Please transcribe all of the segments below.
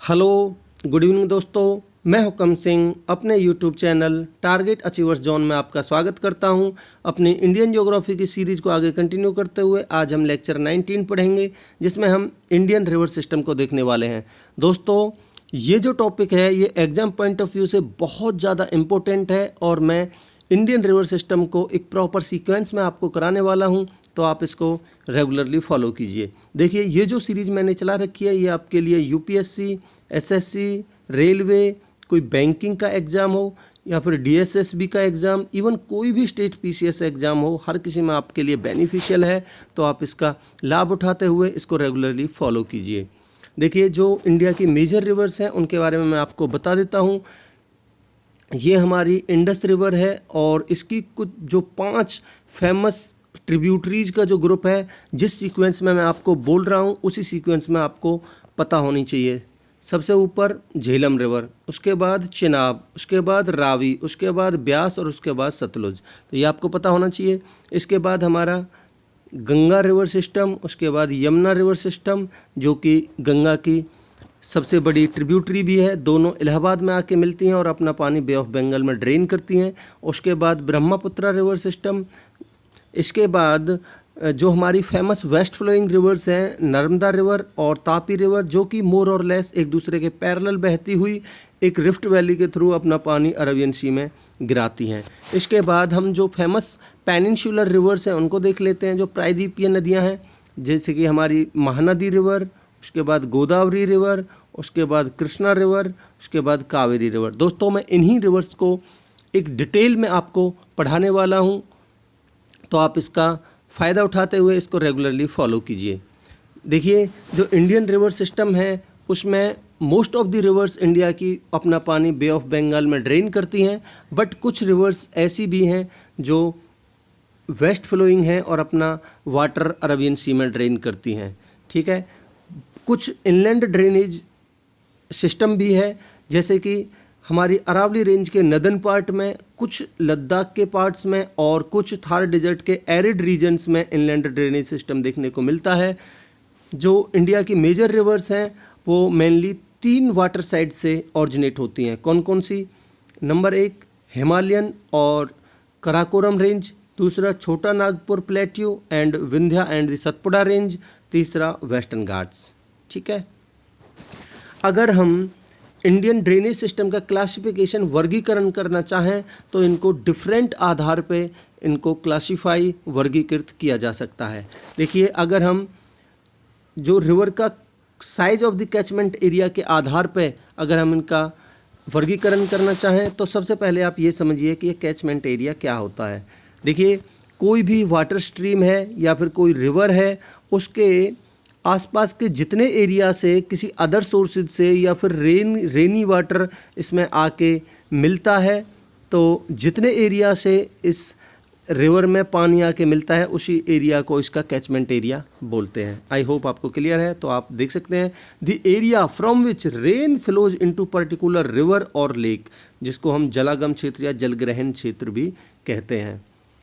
Hello, good evening दोस्तों। मैं हुकम सिंह अपने YouTube channel target achievers zone में आपका स्वागत करता हूं। अपनी इंडियन ज्योग्राफी की सीरीज़ को आगे कंटिन्यू करते हुए आज हम लेक्चर 19 पढ़ेंगे, जिसमें हम इंडियन रिवर सिस्टम को देखने वाले हैं। दोस्तों, ये जो टॉपिक है ये एग्जाम पॉइंट ऑफ व्यू से बहुत ज़्यादा इम्पोर्टेंट है और मैं इंडियन रिवर सिस्टम को एक प्रॉपर सीक्वेंस में आपको कराने वाला हूँ, तो आप इसको रेगुलरली फॉलो कीजिए। देखिए, ये जो सीरीज़ मैंने चला रखी है ये आपके लिए यूपीएससी, एसएससी, रेलवे, कोई बैंकिंग का एग्ज़ाम हो या फिर डीएसएसबी का एग्ज़ाम, इवन कोई भी स्टेट पीसीएस एग्ज़ाम हो, हर किसी में आपके लिए बेनिफिशियल है। तो आप इसका लाभ उठाते हुए इसको रेगुलरली फॉलो कीजिए। देखिए, जो इंडिया की मेजर रिवर्स हैं उनके बारे में मैं आपको बता देता हूँ। ये हमारी इंडस रिवर है और इसकी कुछ जो 5 फेमस ट्रिब्यूटरीज का जो ग्रुप है, जिस सीक्वेंस में मैं आपको बोल रहा हूँ उसी सीक्वेंस में आपको पता होनी चाहिए। सबसे ऊपर झेलम रिवर, उसके बाद चिनाब, उसके बाद रावी, उसके बाद ब्यास और उसके बाद सतलुज। तो ये आपको पता होना चाहिए। इसके बाद हमारा गंगा रिवर सिस्टम, उसके बाद यमुना रिवर सिस्टम, जो कि गंगा की सबसे बड़ी ट्रिब्यूटरी भी है। दोनों इलाहाबाद में आके मिलती हैं और अपना पानी बे ऑफ बंगाल में ड्रेन करती हैं। उसके बाद ब्रह्मपुत्रा रिवर सिस्टम। इसके बाद जो हमारी फेमस वेस्ट फ्लोइंग रिवर्स हैं, नर्मदा रिवर और तापी रिवर, जो कि मोर और लेस एक दूसरे के पैरेलल बहती हुई एक रिफ्ट वैली के थ्रू अपना पानी अरेबियन सी में गिराती हैं। इसके बाद हम जो फेमस पेनिनसुलर रिवर्स हैं उनको देख लेते हैं, जो प्रायद्वीपीय नदियां हैं, जैसे कि हमारी महानदी रिवर, उसके बाद गोदावरी रिवर, उसके बाद कृष्णा रिवर, उसके बाद कावेरी रिवर। दोस्तों, मैं इन्हीं रिवर्स को एक डिटेल में आपको पढ़ाने वाला हूँ, तो आप इसका फ़ायदा उठाते हुए इसको रेगुलरली फॉलो कीजिए। देखिए, जो इंडियन रिवर सिस्टम है उसमें most of the reverse India की अपना पानी बे ऑफ बंगाल में ड्रेन करती हैं, बट कुछ रिवर्स ऐसी भी हैं जो वेस्ट फ्लोइंग हैं और अपना वाटर अरेबियन सी में ड्रेन करती हैं। ठीक है, कुछ इनलैंड ड्रेनेज सिस्टम भी है, जैसे कि हमारी अरावली रेंज के नदन पार्ट में, कुछ लद्दाख के पार्ट्स में और कुछ थार डिजर्ट के एरिड रीजन्स में इनलैंड ड्रेनेज सिस्टम देखने को मिलता है। जो इंडिया की मेजर रिवर्स हैं वो मेनली 3 वाटर साइड से ऑरिजिनेट होती हैं। कौन कौन सी? नंबर 1 हिमालयन और कराकोरम रेंज, दूसरा छोटा Nagpur plateau and Vindhya and the Satpura range, तीसरा वेस्टर्न घाट्स। ठीक है, अगर हम इंडियन ड्रेनेज सिस्टम का क्लासिफिकेशन वर्गीकरण करना चाहें तो इनको डिफरेंट आधार पे इनको क्लासिफाई वर्गीकृत किया जा सकता है। देखिए, अगर हम जो रिवर का size of the catchment area के आधार पे अगर हम इनका वर्गीकरण करना चाहें तो सबसे पहले आप ये समझिए कि ये कैचमेंट एरिया क्या होता है। देखिए, कोई भी वाटर स्ट्रीम है या फिर कोई रिवर है, उसके आसपास के जितने एरिया से किसी अदर सोर्सेज से या फिर रेनी वाटर इसमें आके मिलता है, तो जितने एरिया से इस रिवर में पानी आके मिलता है उसी एरिया को इसका कैचमेंट एरिया बोलते हैं। आई होप आपको क्लियर है। तो आप देख सकते हैं, the area from which rain flows into particular river और लेक, जिसको हम जलागम क्षेत्र या जलग्रहण क्षेत्र भी कहते हैं।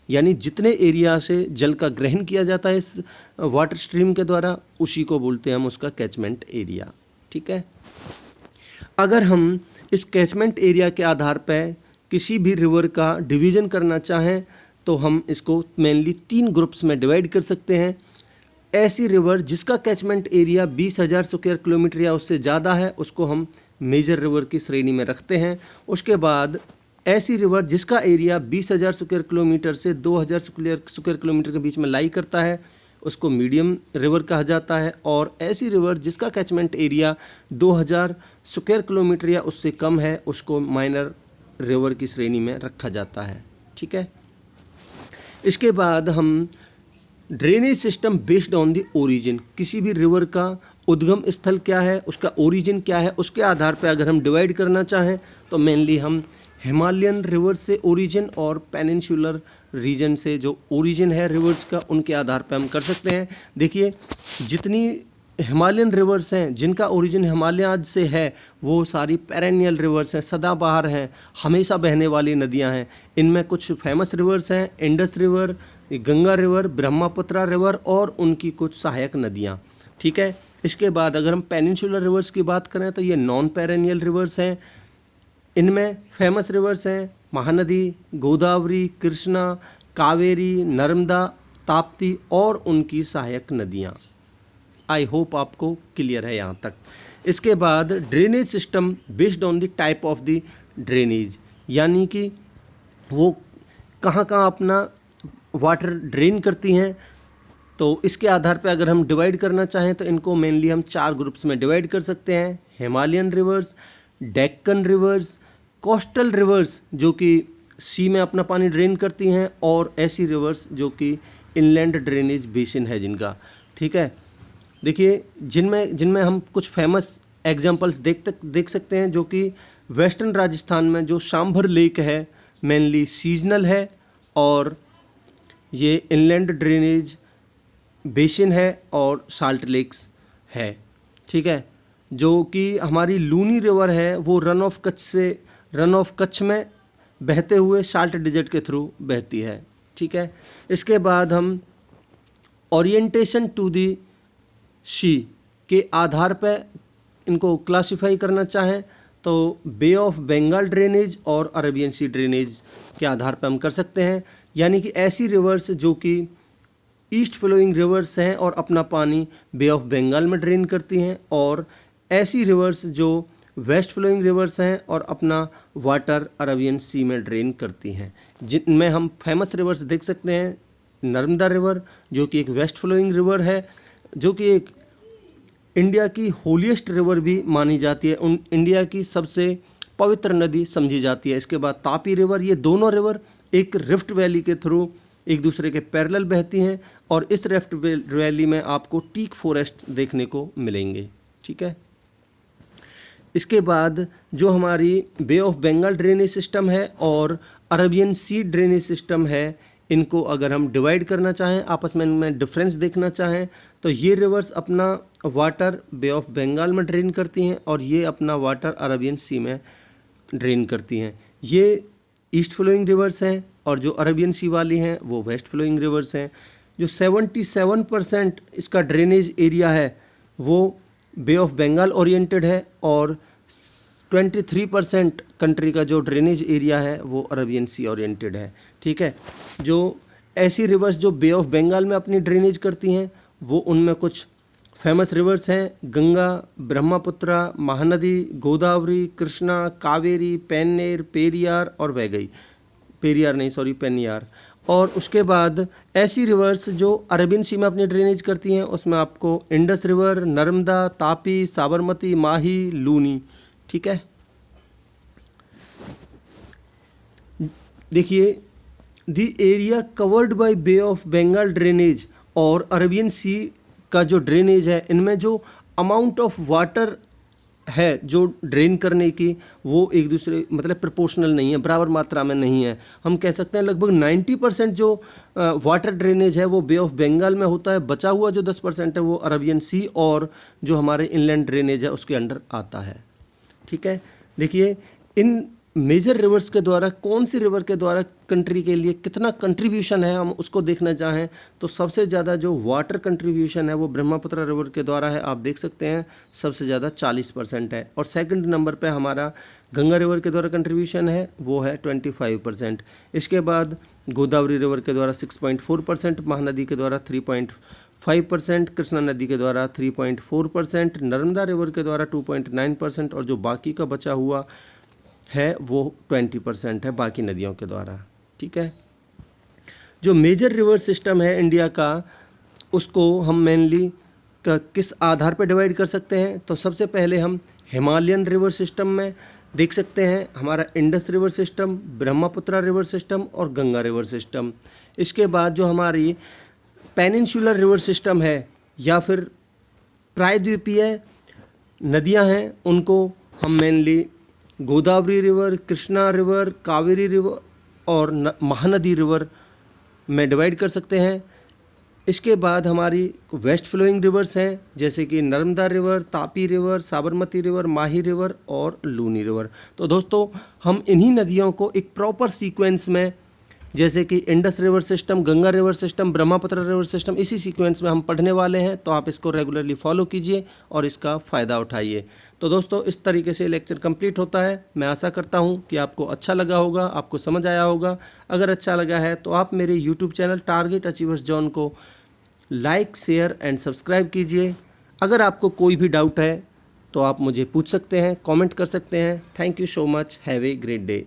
यानी जितने एरिया से जल का ग्रहण किया जाता है इस वाटर स्ट्रीम के द्वारा, उसी को बोलते हैं हम उसका कैचमेंट एरिया। ठीक है, अगर हम इस कैचमेंट एरिया के आधार पर किसी भी रिवर का डिवीज़न करना चाहें तो हम इसको मेनली 3 ग्रुप्स में डिवाइड कर सकते हैं। ऐसी रिवर जिसका कैचमेंट एरिया 20,000 स्क्वायर किलोमीटर या उससे ज़्यादा है, उसको हम मेजर रिवर की श्रेणी में रखते हैं। उसके बाद ऐसी रिवर जिसका एरिया 20,000 स्क्वायर किलोमीटर से 2,000 स्क्वायर किलोमीटर के बीच में लाई करता है, उसको मीडियम रिवर कहा जाता है। और ऐसी रिवर जिसका कैचमेंट एरिया 2,000 स्क्वायर किलोमीटर या उससे कम है, उसको माइनर रिवर की श्रेणी में रखा जाता है। ठीक है, इसके बाद हम drainage system based on the origin, किसी भी रिवर का उद्गम स्थल क्या है, उसका ओरिजिन क्या है, उसके आधार पर अगर हम डिवाइड करना चाहें तो मेनली हम हिमालयन रिवर से ओरिजिन और पेनिनसुलर रीजन से जो ओरिजिन है रिवर्स का, उनके आधार पर हम कर सकते हैं। देखिए, जितनी हिमालयन रिवर्स हैं जिनका ओरिजिन हिमालय से है, वो सारी पेरेनियल रिवर्स हैं, सदाबहार हैं, हमेशा बहने वाली नदियां हैं। इनमें कुछ फेमस रिवर्स हैं, Indus river, Ganga river, Brahmaputra river और उनकी कुछ सहायक नदियां। ठीक है, इसके बाद अगर हम पेनिनसुलर रिवर्स की बात करें तो ये नॉन पेरेनियल रिवर्स हैं। इनमें फेमस रिवर्स हैं महानदी, गोदावरी, कृष्णा, कावेरी, नर्मदा, ताप्ती और उनकी सहायक नदियाँ। आई होप आपको क्लियर है यहाँ तक। इसके बाद drainage system based on the type of the drainage, यानी कि वो कहाँ कहाँ अपना वाटर ड्रेन करती हैं। तो इसके आधार पर अगर हम डिवाइड करना चाहें तो इनको मेनली हम 4 ग्रुप्स में डिवाइड कर सकते हैं। Himalayan reverse, Deccan reverse, coastal reverse जो कि सी में अपना पानी ड्रेन करती हैं, और ऐसी रिवर्स जो कि इनलैंड ड्रेनेज बेसिन है जिनका। ठीक है, देखिए जिनमें हम कुछ फेमस एग्जांपल्स देख सकते हैं, जो कि वेस्टर्न राजस्थान में जो शांभर लेक है मेनली सीजनल है, और ये इनलैंड ड्रेनेज बेसिन है और साल्ट लेक्स है। ठीक है, जो कि हमारी लूनी रिवर है वो रन ऑफ कच्छ में बहते हुए साल्ट डिजर्ट के थ्रू बहती है। ठीक है, इसके बाद हम ओरिएंटेशन टू दी सी के आधार पर इनको क्लासिफाई करना चाहें तो बे ऑफ बंगाल ड्रेनेज और अरेबियन सी ड्रेनेज के आधार पर हम कर सकते हैं। यानी कि ऐसी रिवर्स जो कि ईस्ट फ्लोइंग रिवर्स हैं और अपना पानी बे ऑफ बंगाल में ड्रेन करती हैं, और ऐसी रिवर्स जो वेस्ट फ्लोइंग रिवर्स हैं और अपना वाटर अरेबियन सी में ड्रेन करती हैं। जिनमें हम फेमस रिवर्स देख सकते हैं नर्मदा रिवर जो कि एक वेस्ट फ्लोइंग रिवर है, जो कि एक इंडिया की होलीएस्ट रिवर भी मानी जाती है, इंडिया की सबसे पवित्र नदी समझी जाती है। इसके बाद तापी रिवर, ये दोनों रिवर एक रिफ्ट वैली के थ्रू एक दूसरे के पैरेलल बहती हैं, और इस रिफ्ट वैली में आपको टीक फॉरेस्ट देखने को मिलेंगे। ठीक है, इसके बाद जो हमारी बे ऑफ बंगाल ड्रेनेज सिस्टम है और अरेबियन सी ड्रेनेज सिस्टम है, इनको अगर हम डिवाइड करना चाहें, आपस में इनमें डिफरेंस देखना चाहें, तो ये रिवर्स अपना वाटर बे ऑफ बंगाल में ड्रेन करती हैं और ये अपना वाटर अरेबियन सी में ड्रेन करती हैं। ये ईस्ट फ्लोइंग रिवर्स हैं, और जो अरेबियन सी वाली हैं वो वेस्ट फ्लोइंग रिवर्स हैं। जो 77% इसका ड्रेनेज एरिया है वो बे ऑफ बंगाल ओरिएंटेड है, और 23% कंट्री का जो ड्रेनेज एरिया है वो अरेबियन सी ओरिएंटेड है। ठीक है, जो ऐसी रिवर्स जो बे ऑफ बंगाल में अपनी ड्रेनेज करती हैं वो उनमें कुछ फेमस रिवर्स हैं गंगा, ब्रह्मपुत्रा, महानदी, गोदावरी, कृष्णा, कावेरी, पेन्नेर, पेरियार और वैगई। पेनियार। और उसके बाद ऐसी रिवर्स जो अरेबियन सी में अपनी ड्रेनेज करती हैं उसमें आपको इंडस रिवर, नर्मदा, तापी, साबरमती, माही, लूनी। ठीक है, देखिए the area covered by Bay of Bengal drainage और अरेबियन सी का जो ड्रेनेज है, इनमें जो अमाउंट ऑफ वाटर है जो ड्रेन करने की वो एक दूसरे मतलब प्रोपोर्शनल नहीं है, बराबर मात्रा में नहीं है। हम कह सकते हैं लगभग 90% जो वाटर ड्रेनेज है वो बे ऑफ बंगाल में होता है, बचा हुआ जो 10% है वो अरेबियन सी और जो हमारे इनलैंड ड्रेनेज है उसके अंडर आता है। ठीक है, देखिए इन मेजर रिवर्स के द्वारा कौन सी रिवर के द्वारा कंट्री के लिए कितना कंट्रीब्यूशन है, हम उसको देखना चाहें तो सबसे ज़्यादा जो वाटर कंट्रीब्यूशन है वो ब्रह्मपुत्र रिवर के द्वारा है। आप देख सकते हैं सबसे ज़्यादा 40% है, और सेकंड नंबर पे हमारा गंगा रिवर के द्वारा कंट्रीब्यूशन है वो है 25%। इसके बाद गोदावरी रिवर के द्वारा 6.4%, महानदी के द्वारा 3.5%, कृष्णा नदी के द्वारा 3.4%, नर्मदा रिवर के द्वारा 2.9%, और जो बाकी का बचा हुआ है वो 20% है बाकी नदियों के द्वारा। ठीक है, जो मेजर रिवर सिस्टम है इंडिया का उसको हम मेनली किस आधार पर डिवाइड कर सकते हैं, तो सबसे पहले हम हिमालयन रिवर सिस्टम में देख सकते हैं हमारा Indus river system, Brahmaputra river system और गंगा रिवर सिस्टम। इसके बाद जो हमारी पेनिनसुलर रिवर सिस्टम है या फिर प्रायद्वीपीय नदियां हैं उनको हम mainly Godavari river, Krishna river, Kaveri river और महानदी रिवर में डिवाइड कर सकते हैं। इसके बाद हमारी वेस्ट फ्लोइंग रिवर्स हैं जैसे कि Narmada river, Tapi river, Sabarmati river, Mahi river और लूनी रिवर। तो दोस्तों हम इन्हीं नदियों को एक प्रॉपर सीक्वेंस में जैसे कि Indus river system, Ganga river system, Brahmaputra river system, इसी सीक्वेंस में हम पढ़ने वाले हैं। तो आप इसको रेगुलरली फॉलो कीजिए और इसका फ़ायदा उठाइए। तो दोस्तों इस तरीके से लेक्चर कंप्लीट होता है। मैं आशा करता हूं कि आपको अच्छा लगा होगा, आपको समझ आया होगा। अगर अच्छा लगा है तो आप मेरे YouTube channel target achievers John को लाइक, शेयर एंड सब्सक्राइब कीजिए। अगर आपको कोई भी डाउट है तो आप मुझे पूछ सकते हैं, कमेंट कर सकते हैं। Thank you so much. Have a great day.